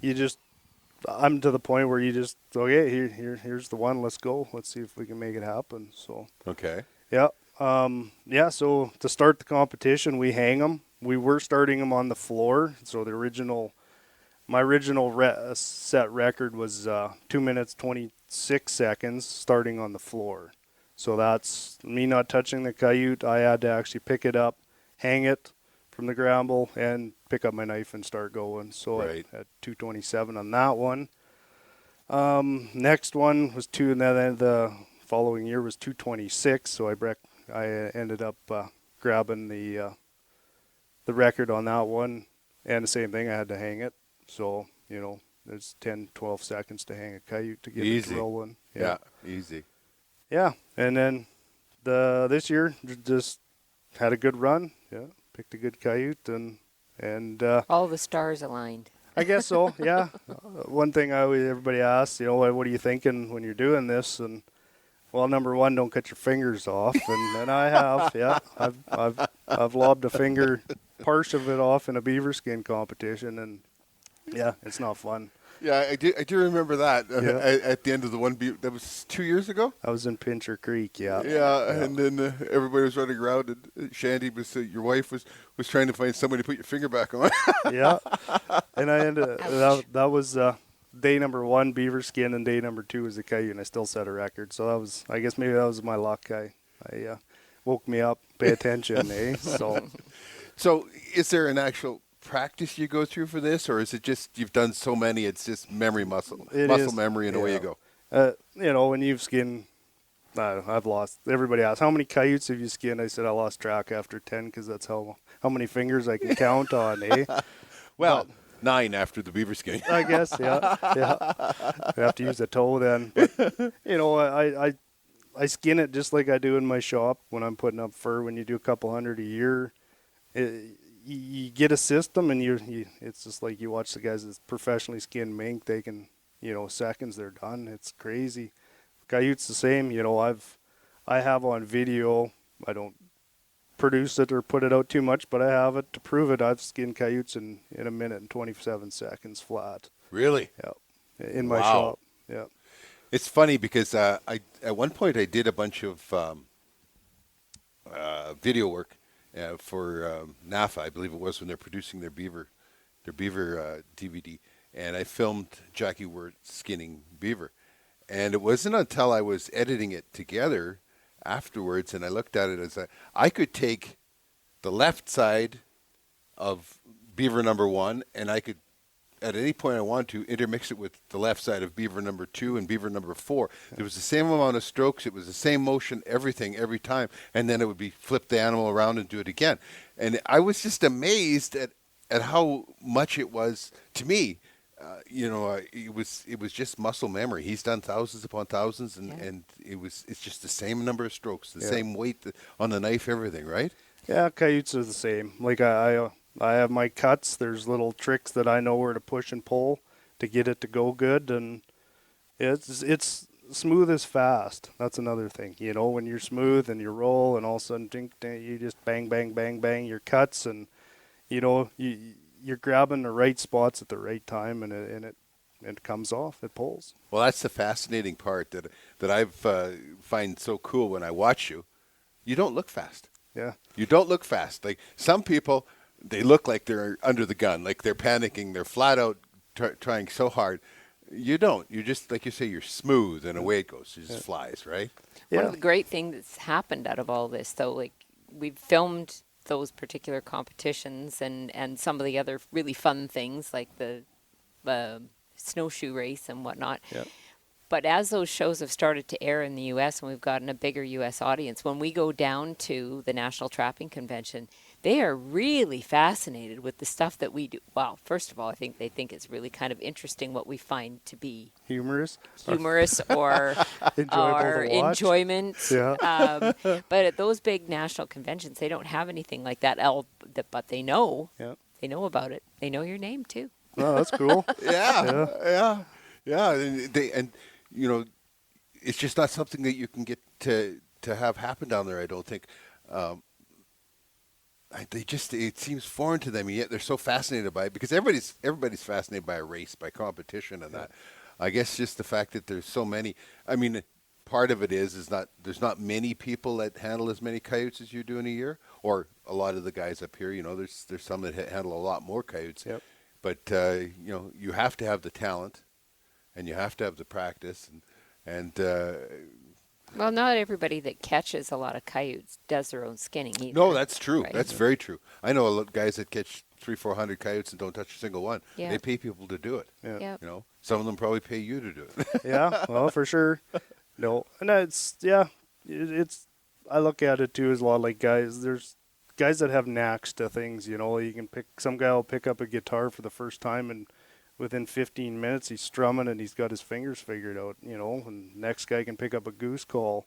I'm to the point where you just, here's the one, let's go. Let's see if we can make it happen. So. Okay. Yeah. So to start the competition, we hang them. We were starting them on the floor. So my original set record was 2 minutes, 26 seconds starting on the floor. So that's me not touching the coyote. I had to actually pick it up, hang it from the Gramble and pick up my knife and start going. So Right. at 227 on that one. Next one was and then the following year was 226. So I ended up grabbing the record on that one, and the same thing, I had to hang it. So there's 10, 12 seconds to hang a coyote to get Easy. it rolling. Yeah, easy. Yeah, and then this year just had a good run. Yeah, picked a good coyote and All the stars aligned. I guess so. Yeah. One thing everybody asks, what are you thinking when you're doing this? And well, number one, don't cut your fingers off, and I have. Yeah, I've lobbed a finger, part of it off in a beaver skin competition, and yeah, it's not fun. Yeah, I do remember that Yeah. at the end of the one. That was 2 years ago. I was in Pincher Creek. Yeah. Yeah, and then everybody was running around, and Sandi your wife was trying to find somebody to put your finger back on. Yeah, and I ended that was day number one beaver skin, and day number two was the coyote, and I still set a record. So I guess maybe that was my luck. I woke me up, pay attention, eh? So, is there an actual practice you go through for this, or is it just you've done so many, it's just muscle memory, and away you go? When you've skinned, I've lost. Everybody asks, how many coyotes have you skinned? I said I lost track after 10 because that's how many fingers I can count on, eh? Well, 9 after the beaver skin. I guess, yeah. I have to use a toe then. But, I skin it just like I do in my shop when I'm putting up fur. When you do a couple hundred a year, you get a system, and it's just like you watch the guys that professionally skin mink. They can, seconds they're done. It's crazy. Coyotes the same. I have on video. I don't produce it or put it out too much, but I have it to prove it. I've skinned coyotes in a minute and 27 seconds flat. Really? Yeah. In my Wow. shop. Yeah. It's funny because I at one point I did a bunch of video work for NAFA, I believe it was, when they're producing their beaver DVD, and I filmed Jackie Wirt skinning beaver, and it wasn't until I was editing it together afterwards, and I looked at it as I could take the left side of beaver number one, and I could, at any point I want to, intermix it with the left side of beaver number 2 and beaver number 4. There was the same amount of strokes. It was the same motion, everything, every time. And then it would be flip the animal around and do it again. And I was just amazed at how much it was to me. It was just muscle memory. He's done thousands upon thousands, and it's just the same number of strokes, the same weight on the knife, everything, right? Yeah, coyotes are the same. Like I have my cuts. There's little tricks that I know where to push and pull to get it to go good, and it's smooth as fast. That's another thing. When you're smooth and you roll, and all of a sudden you just bang, bang, bang, bang your cuts, and you're grabbing the right spots at the right time, and it comes off. It pulls. Well, that's the fascinating part that I find so cool when I watch you. You don't look fast. Yeah. You don't look fast. Like some people, they look like they're under the gun, like they're panicking. They're flat out trying so hard. You don't. You just, like you say, you're smooth, and away it goes. It just flies, right? Yeah. One of the great things that's happened out of all this, though, like we've filmed those particular competitions and some of the other really fun things like the snowshoe race and whatnot. Yeah. But as those shows have started to air in the U.S. and we've gotten a bigger U.S. audience, when we go down to the National Trapping Convention, they are really fascinated with the stuff that we do. Well, first of all, I think they think it's really kind of interesting what we find to be Humorous or enjoyable to watch. enjoyment. Yeah. But at those big national conventions, they don't have anything like that. But they know. Yeah. They know about it. They know your name too. Oh, that's cool. Yeah. And it's just not something that you can get to have happen down there, I don't think. It seems foreign to them, and yet they're so fascinated by it, because everybody's fascinated by a race, by competition, and that. I guess just the fact that there's so many. I mean, part of it is there's not many people that handle as many coyotes as you do in a year, or a lot of the guys up here. There's some that handle a lot more coyotes. Yep. But you have to have the talent, and you have to have the practice, and Well, not everybody that catches a lot of coyotes does their own skinning either. No, that's true. Right. That's very true. I know a lot of guys that catch 300-400 coyotes and don't touch a single one. Yeah. They pay people to do it. Yeah. Yep. You know, some of them probably pay you to do it. Yeah, well, for sure. No, and it's. I look at it too as a lot like guys. There's guys that have knacks to things. You know, you can pick. Some guy will pick up a guitar for the first time, and within 15 minutes he's strumming and he's got his fingers figured out. You know, and next guy can pick up a goose call.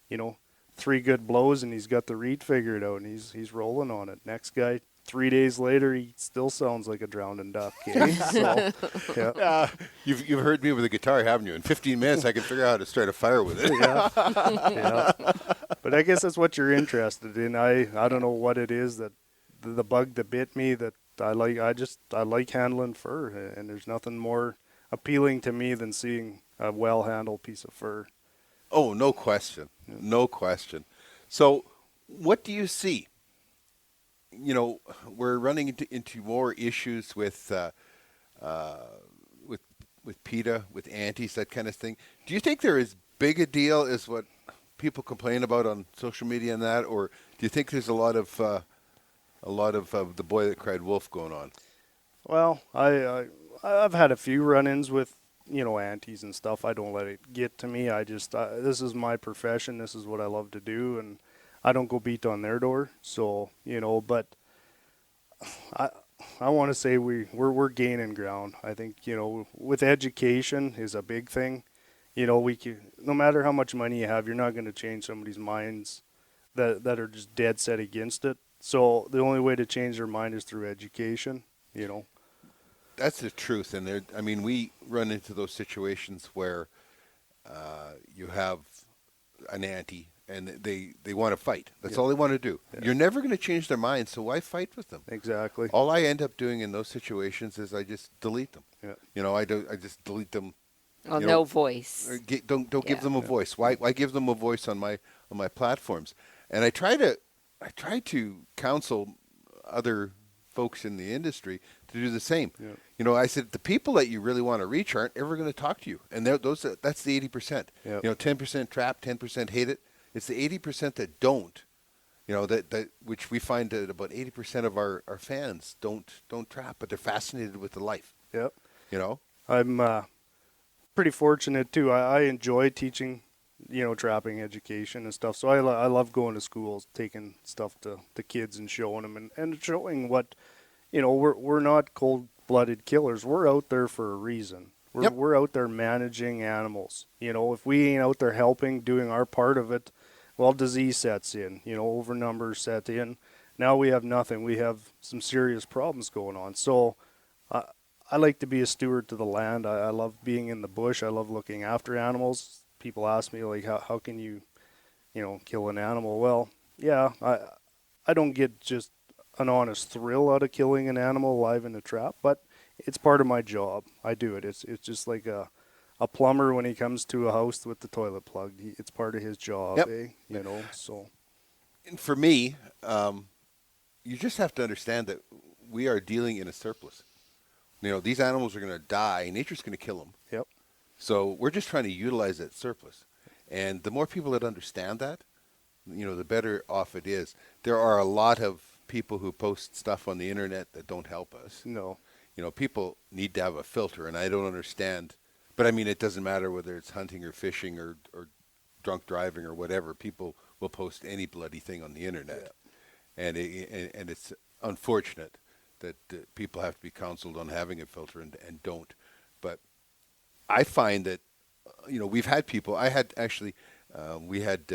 You know, 3 good blows and he's got the reed figured out and he's rolling on it. Next guy, 3 days later, he still sounds like a drowning duck. Eh? So, yeah. You've heard me with a guitar, haven't you? In 15 minutes, I can figure out how to start a fire with it. Yeah. But I guess that's what you're interested in. I don't know what it is that the bug that bit me that I like. I like handling fur, and there's nothing more appealing to me than seeing a well-handled piece of fur. Oh, no question. No question. So what do you see? You know, we're running into more issues with PETA, with antis, that kind of thing. Do you think they're as big a deal as what people complain about on social media and that, or do you think there's a lot of the boy that cried wolf going on? Well, I've had a few run-ins with antis and stuff. I don't let it get to me. This is my profession. This is what I love to do, and I don't go beat on their door. So but I want to say we're gaining ground. I think with education is a big thing. No matter how much money you have, you're not going to change somebody's minds that are just dead set against it. So the only way to change their mind is through education. That's the truth, and we run into those situations where you have an anti and they want to fight. That's all they want to do. Yeah. You're never going to change their mind, so why fight with them? Exactly. All I end up doing in those situations is I just delete them. Yeah. I just delete them. Oh, no voice. Don't give them a voice. Why give them a voice on my platforms? And I try to counsel other folks in the industry to do the same. Yeah. I said the people that you really want to reach aren't ever going to talk to you, and that's the 80%. Yeah. 10% trap, 10% hate it. It's the 80% that don't. That which we find that about 80% of our fans don't trap, but they're fascinated with the life. Yep. I'm pretty fortunate too. I enjoy teaching, trapping education and stuff. So I love going to schools, taking stuff to the kids and showing them and showing what, we're not cold-blooded killers. We're out there for a reason. We're out there managing animals. If we ain't out there helping, doing our part of it, well, disease sets in, overnumbers set in. Now we have nothing. We have some serious problems going on. So I like to be a steward to the land. I love being in the bush. I love looking after animals. People ask me, like, how can you, kill an animal? Well, yeah, I don't get just an honest thrill out of killing an animal alive in a trap, but it's part of my job. I do it. It's just like a plumber when he comes to a house with the toilet plugged. It's part of his job, so. And for me, you just have to understand that we are dealing in a surplus. These animals are going to die. Nature's going to kill them. Yep. So we're just trying to utilize that surplus. And the more people that understand that, the better off it is. There are a lot of people who post stuff on the internet that don't help us. No. People need to have a filter, and I don't understand. But, it doesn't matter whether it's hunting or fishing or drunk driving or whatever. People will post any bloody thing on the internet. Yeah. And it's unfortunate that people have to be counseled on having a filter and don't. But I find that, we've had people. I had actually, we had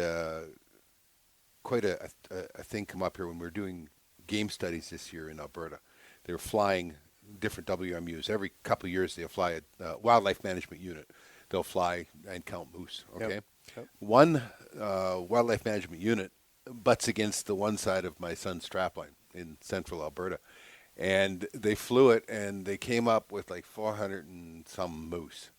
quite a thing come up here when we were doing game studies this year in Alberta. They were flying different WMUs. Every couple of years they'll fly a wildlife management unit. They'll fly and count moose, okay? Yep. One wildlife management unit butts against the one side of my son's trapline in central Alberta. And they flew it, and they came up with like 400 and some moose,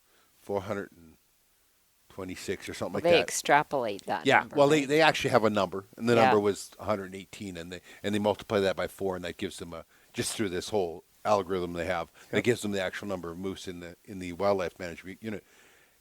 426 or something like that. They extrapolate that. Yeah, number, well, right? they actually have a number, and the number was 118, and they multiply that by 4, and that gives them just through this whole algorithm they have, that gives them the actual number of moose in the wildlife management unit.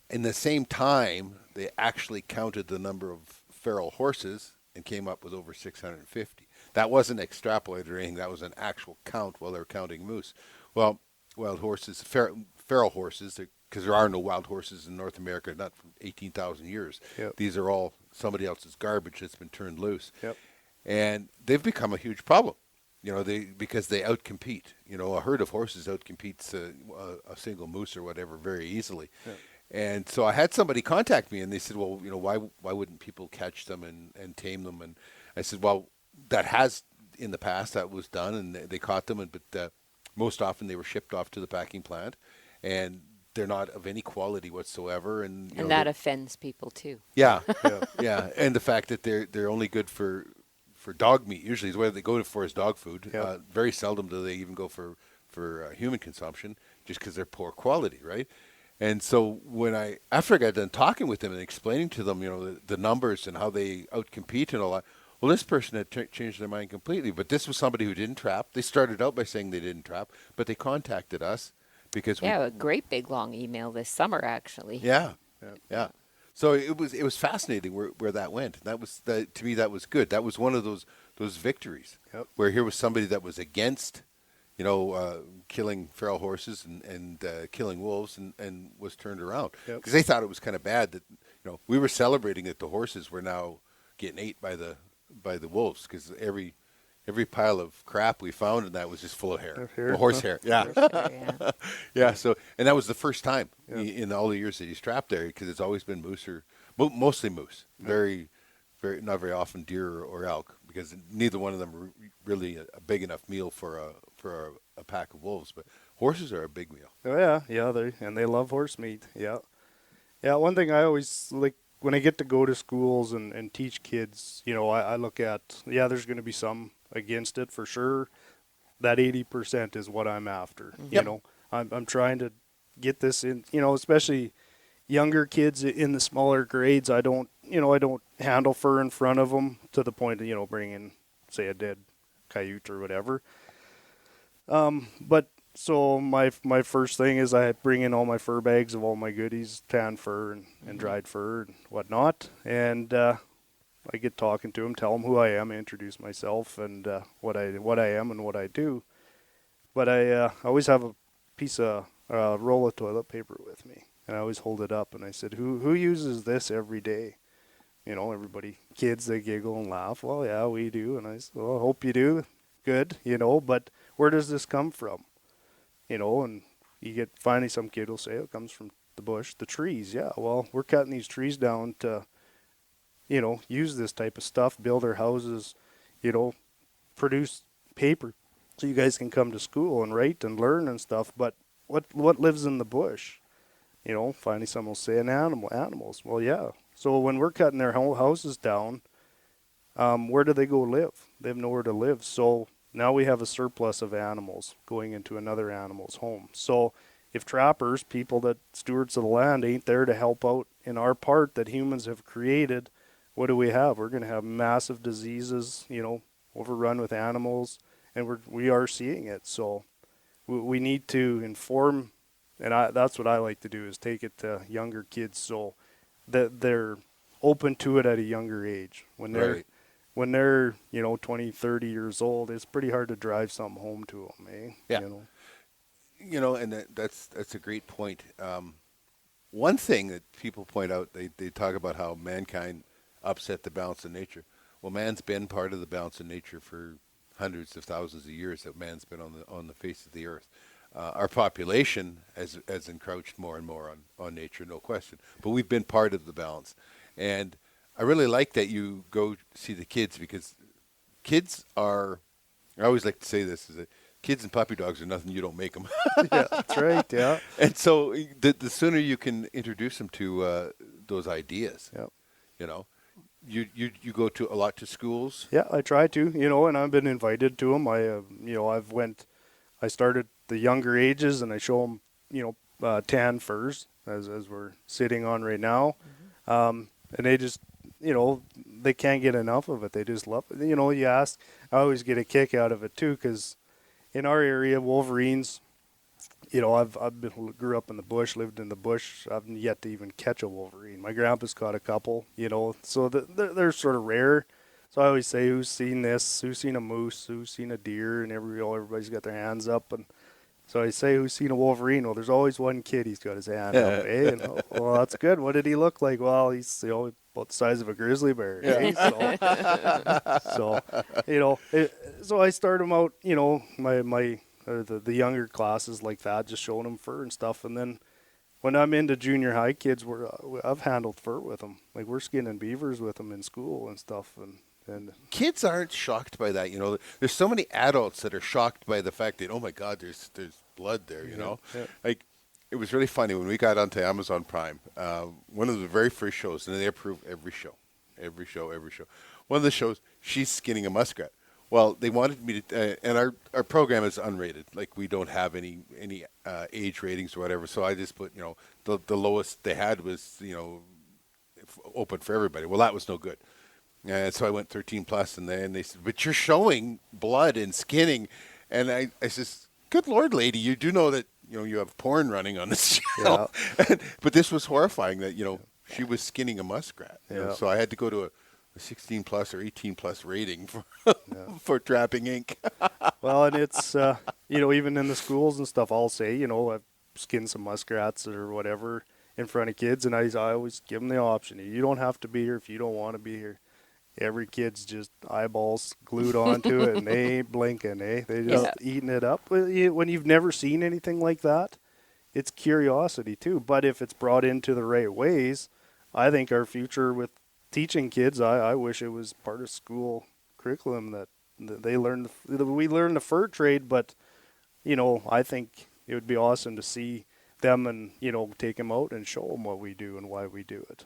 in the same time, they actually counted the number of feral horses and came up with over 650. That wasn't extrapolated or anything. That was an actual count while they were counting moose. Well, wild horses, feral horses, because there are no wild horses in North America, not for 18,000 years. Yep. These are all somebody else's garbage that's been turned loose. Yep. And they've become a huge problem. Because they outcompete. A herd of horses outcompetes a single moose or whatever very easily. Yeah. And so I had somebody contact me, and they said, well, why wouldn't people catch them and tame them? And I said, well, that has in the past that was done, and they caught them, but most often they were shipped off to the packing plant, and they're not of any quality whatsoever. And that offends people too. Yeah, yeah, and the fact that they're only good for dog meat usually is what they go for is dog food. Yep. Very seldom do they even go for human consumption, just because they're poor quality, right? And so after I got done talking with them and explaining to them, the numbers and how they outcompete and all that, well, this person had changed their mind completely. But this was somebody who didn't trap. They started out by saying they didn't trap, but they contacted us because a great big long email this summer actually. Yeah. So it was fascinating where that went. That was to me that was good. That was one of those victories. Yep. Where here was somebody that was against, killing feral horses and killing wolves and was turned around because they thought it was kind of bad that we were celebrating that the horses were now getting ate by the wolves because every pile of crap we found and that was just full of hair, horse hair. Yeah. Yeah. So, and that was the first time in all the years that he's trapped there because it's always been moose or mostly moose. Very, very not very often deer or elk because neither one of them are really a big enough meal for a pack of wolves. But horses are a big meal. Oh yeah, they love horse meat. Yeah. One thing I always like when I get to go to schools and teach kids, I look at there's going to be some against it for sure. That 80% is what I'm after. Yep. I'm trying to get this in, especially younger kids in the smaller grades. I don't handle fur in front of them to the point of, bringing, say, a dead coyote or whatever. But so my first thing is I bring in all my fur bags of all my goodies, tan fur and dried fur and whatnot. And, I get talking to them, tell them who I am, introduce myself and what I am and what I do. But I always have a piece of roll of toilet paper with me, and I always hold it up. And I said, "Who uses this every day?" Everybody, kids, they giggle and laugh. Well, yeah, we do. And I said, "Well, I hope you do. Good, But where does this come from? And you get finally some kid will say it comes from the bush, the trees. Yeah, well, we're cutting these trees down to." Use this type of stuff, build our houses, produce paper so you guys can come to school and write and learn and stuff. But what lives in the bush? Finally someone will say animals. Well, yeah. So when we're cutting their whole houses down, where do they go live? They have nowhere to live. So now we have a surplus of animals going into another animal's home. So if trappers, people that stewards of the land, ain't there to help out in our part that humans have created, what do we have? We're going to have massive diseases, overrun with animals, and we are seeing it. So we need to inform, and that's what I like to do is take it to younger kids so that they're open to it at a younger age. When they're 20, 30 years old, it's pretty hard to drive something home to them, eh? Yeah. And that's a great point. One thing that people point out, they talk about how mankind upset the balance of nature. Well, man's been part of the balance of nature for hundreds of thousands of years that man's been on the face of the earth. Our population has encroached more and more on nature, no question. But we've been part of the balance. And I really like that you go see the kids because kids are, I always like to say this, is that kids and puppy dogs are nothing you don't make them. Yeah, that's right, yeah. And so the sooner you can introduce them to those ideas, You go to a lot to schools? Yeah, I try to, and I've been invited to them. I started the younger ages and I show them, tan furs as we're sitting on right now. Mm-hmm. And they just, they can't get enough of it. They just love it. You ask, I always get a kick out of it too, because in our area, wolverines, grew up in the bush, lived in the bush. I've yet to even catch a wolverine. My grandpa's caught a couple, so they're sort of rare. So I always say, who's seen this? Who's seen a moose? Who's seen a deer? And everybody's got their hands up. And so I say, who's seen a wolverine? Well, there's always one kid. He's got his hand up, eh? And, well, that's good. What did he look like? Well, he's about the size of a grizzly bear. Eh? So I start him out. The younger classes like that, just showing them fur and stuff. And then when I'm into junior high kids, I've handled fur with them. Like we're skinning beavers with them in school and stuff. And Kids aren't shocked by that. There's so many adults that are shocked by the fact that, oh my God, there's blood there. Yeah. Like it was really funny when we got onto Amazon Prime. One of the very first shows, and they approve every show. One of the shows, she's skinning a muskrat. Well, they wanted me to, and our program is unrated. Like we don't have any age ratings or whatever. So I just put, the lowest they had was, open for everybody. Well, that was no good. And so I went 13 plus, and then they said, but you're showing blood and skinning. And I says, good Lord, lady, you do know that, you have porn running on this channel. Yeah. But this was horrifying that, she was skinning a muskrat. Yeah. So I had to go to a 16 plus or 18 plus rating for Trapping Inc. Well, and it's, even in the schools and stuff, I'll say, I've skinned some muskrats or whatever in front of kids, and I always give them the option. You don't have to be here if you don't want to be here. Every kid's just eyeballs glued onto it, and they ain't blinking, eh? They just eating it up. When you've never seen anything like that, it's curiosity too. But if it's brought into the right ways, I think our future with teaching kids, I wish it was part of school curriculum that they learn. We learn the fur trade, but I think it would be awesome to see them and take them out and show them what we do and why we do it.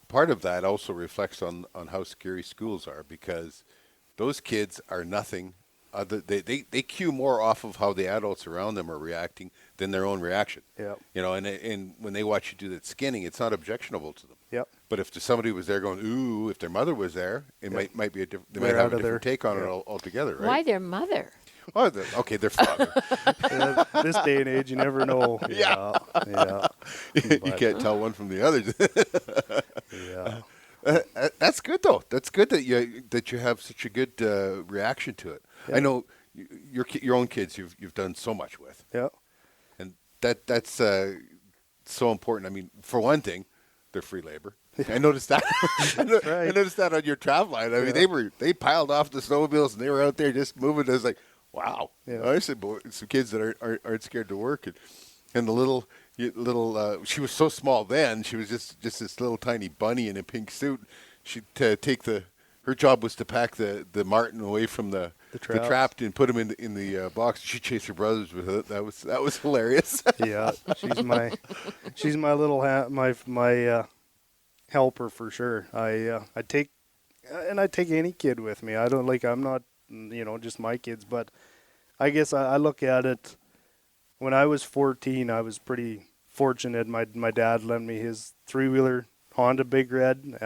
Part of that also reflects on how scary schools are, because those kids are nothing other. They cue more off of how the adults around them are reacting than their own reaction. Yeah. And when they watch you do that skinning, it's not objectionable to them. Yep. But if somebody was there going, ooh, if their mother was there, it might be they might have a different take on it altogether, right? Why their mother? Oh, okay, their father. This day and age, you never know. Yeah. You can't tell one from the other. Yeah. That's good, though. That's good that you have such a good reaction to it. Yeah. I know your own kids you've done so much with. Yeah. And that's so important. I mean, for one thing, they're free labor. I noticed that. I noticed that on your Trapline. I mean, they piled off the snowmobiles and they were out there just moving. I was like, wow. Yeah. I said, boy, some kids that aren't scared to work, and the little. She was so small then. She was just this little tiny bunny in a pink suit. She'd her job was to pack the Marten away from the trap and put him in the box. She chased her brothers with it. That was hilarious. Yeah, she's my little my helper for sure. I take any kid with me. I'm not just my kids, but I guess I look at it. When I was 14, I was pretty fortunate. My dad lent me his 3-wheeler Honda Big Red.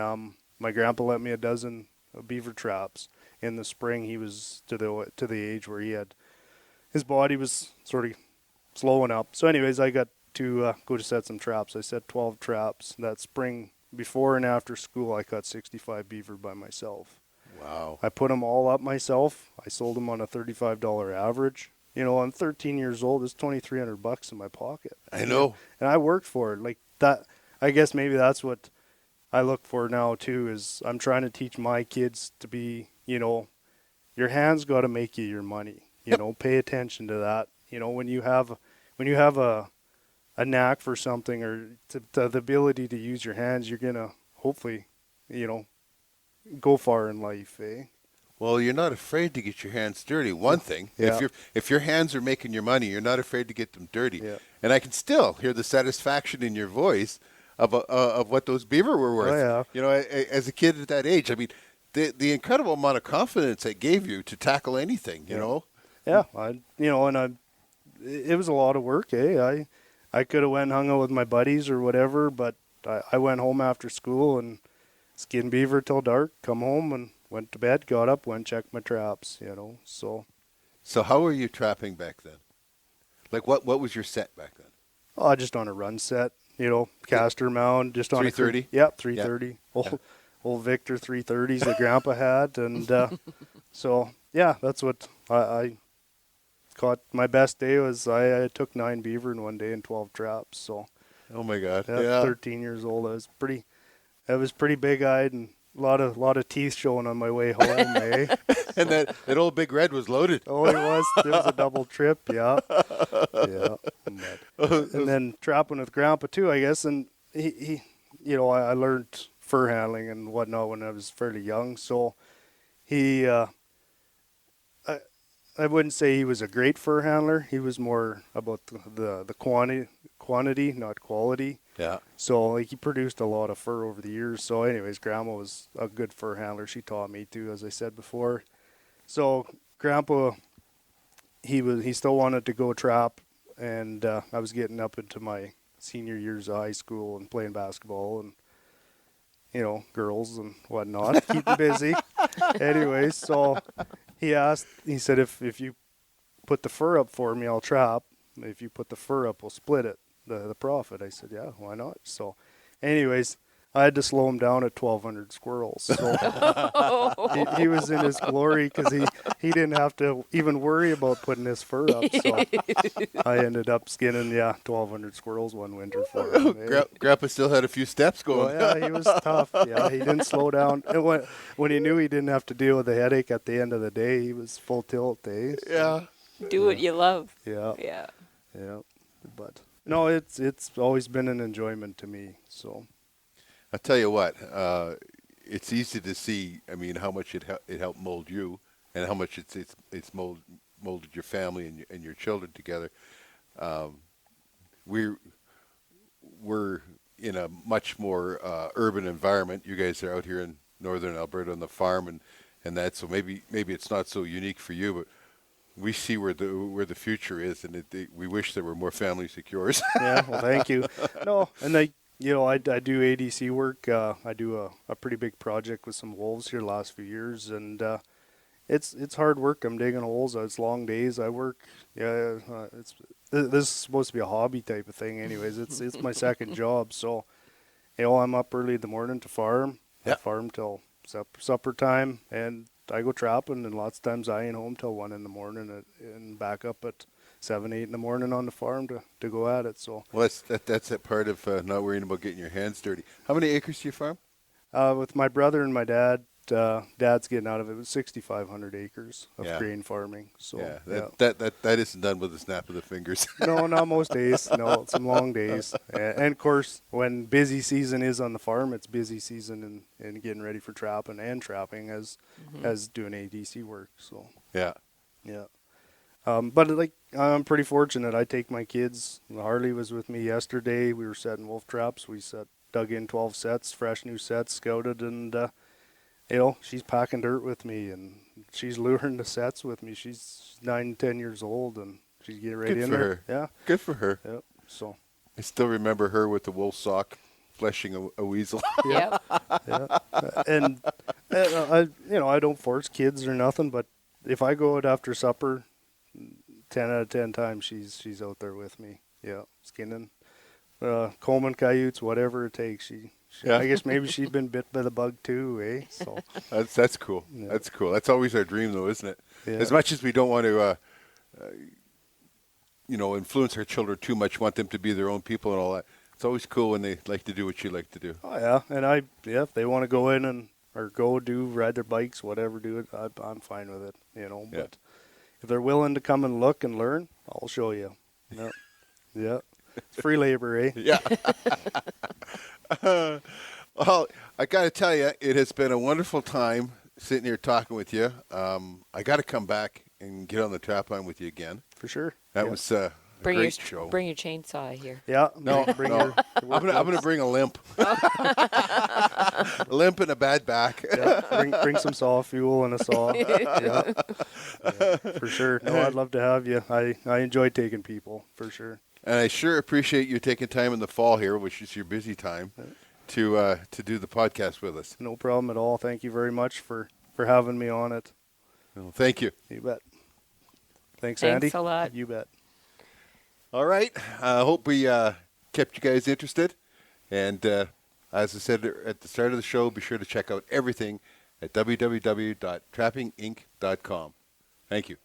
My grandpa lent me a dozen beaver traps. In the spring, he was to the age where his body was sort of slowing up. So anyways, I got to go to set some traps. I set 12 traps. That spring, before and after school, I caught 65 beaver by myself. Wow. I put them all up myself. I sold them on a $35 average. I'm 13 years old. It's $2,300 in my pocket. I know. And I worked for it. Like that. I guess maybe that's what I look for now too. Is I'm trying to teach my kids to be, your hands got to make you your money. Pay attention to that. When you have a knack for something or to the ability to use your hands, you're gonna hopefully, go far in life, eh? Well, you're not afraid to get your hands dirty. One thing, if your hands are making your money, you're not afraid to get them dirty. Yeah. And I can still hear the satisfaction in your voice of what those beaver were worth. Oh, yeah. As a kid at that age, I mean, the incredible amount of confidence it gave you to tackle anything. You know. Yeah, it was a lot of work. Eh, I could have went and hung out with my buddies or whatever, but I went home after school and skinned beaver till dark. Come home and went to bed, got up, went checked my traps, So how were you trapping back then? Like what was your set back then? Oh, just on a run set, caster mount, just on 330? Yep, 330. Yeah. Old Victor 330s that Grandpa had, and so yeah, that's what I caught. My best day was I took 9 beaver in one day and 12 traps. So Oh my God! yeah, Yeah. 13 years old. I was pretty big-eyed and a lot of teeth showing on my way home. Eh? And that old big red was loaded. Oh, it was. There was a double trip. Yeah, yeah. And then trapping with Grandpa too, I guess. And he I learned fur handling and whatnot when I was fairly young. So he, I wouldn't say he was a great fur handler. He was more about the quantity, not quality. Yeah. So like he produced a lot of fur over the years. So anyways, Grandma was a good fur handler. She taught me too, as I said before. So Grandpa, he still wanted to go trap, and I was getting up into my senior years of high school and playing basketball and girls and whatnot, keeping busy. Anyways, so he said if you put the fur up for me, I'll trap. If you put the fur up, we'll split it, the profit. I said, yeah, why not? So anyways, I had to slow him down at 1,200 squirrels. So he was in his glory because he didn't have to even worry about putting his fur up. So I ended up skinning 1,200 squirrels one winter for him. Grandpa still had a few steps going. Well, yeah, he was tough. Yeah, he didn't slow down. And when he knew he didn't have to deal with the headache at the end of the day, he was full tilt. Eh? So, Yeah. Do what you love. Yeah. Yeah. Yeah. But no, it's always been an enjoyment to me. So. I'll tell you what, it's easy to see, I mean, how much it helped mold you and how much it's molded your family and your children together. We're in a much more urban environment. You guys are out here in northern Alberta on the farm and that, so maybe it's not so unique for you, but we see where the future is, and we wish there were more families like yours. Yeah, well, thank you. No, and I do ADC work. I do a pretty big project with some wolves here the last few years, and it's hard work. I'm digging holes. It's long days. I work. Yeah, this is supposed to be a hobby type of thing. Anyways, it's my second job. So, I'm up early in the morning to farm. Yeah. I farm till supper time, and I go trapping. And lots of times I ain't home till 1 in the morning, and back up at 7, 8 in the morning on the farm to go at it. So Well, that's that part of not worrying about getting your hands dirty. How many acres do you farm? with my brother and my dad, dad's getting out of it. It was 6,500 acres of Yeah. grain farming. So Yeah, that isn't done with a snap of the fingers. no, not most days. No, some long days. And of course, when busy season is on the farm, it's busy season and getting ready for trapping and trapping as doing ADC work. So Yeah. yeah. But I'm pretty fortunate. I take my kids. Harley was with me yesterday. We were setting wolf traps. We dug in 12 sets, fresh new sets, scouted, and she's packing dirt with me, and she's luring the sets with me. She's 9, 10 years old, and she's getting right Good in for there. her. Yeah, Good for her. yep. So I still remember her with the wool sock fleshing a weasel. Yep. yeah, and I don't force kids or nothing, but if I go out after supper, 10 out of 10 times she's out there with me. Yeah, skinning, combing coyotes, whatever it takes. Yeah. I guess maybe she's been bit by the bug too, eh? So That's cool. Yeah. That's cool. That's always our dream, though, isn't it? Yeah. As much as we don't want to, influence our children too much, want them to be their own people and all that. It's always cool when they like to do what you like to do. oh yeah, and if they want to go in or ride their bikes, whatever, do it. I'm fine with it, Yeah. But if they're willing to come and look and learn, I'll show you. Yeah, yeah. It's free labor, eh? Yeah. Well, I got to tell you, it has been a wonderful time sitting here talking with you. I got to come back and get on the trap line with you again. For sure. That yeah. was a great show. Bring your chainsaw here. Yeah. No, bring no. your I'm gonna bring a limp, a limp and a bad back. yeah, bring some saw fuel and a saw. Yeah. Yeah, for sure. No, I'd love to have you. I enjoy taking people, for sure. And I sure appreciate you taking time in the fall here, which is your busy time, to do the podcast with us. No problem at all. Thank you very much for having me on it. Well, thank you. You bet. Thanks, Thanks Andy. a lot. You bet. All right. I hope we kept you guys interested. And as I said at the start of the show, be sure to check out everything at www.trappinginc.com. Thank you.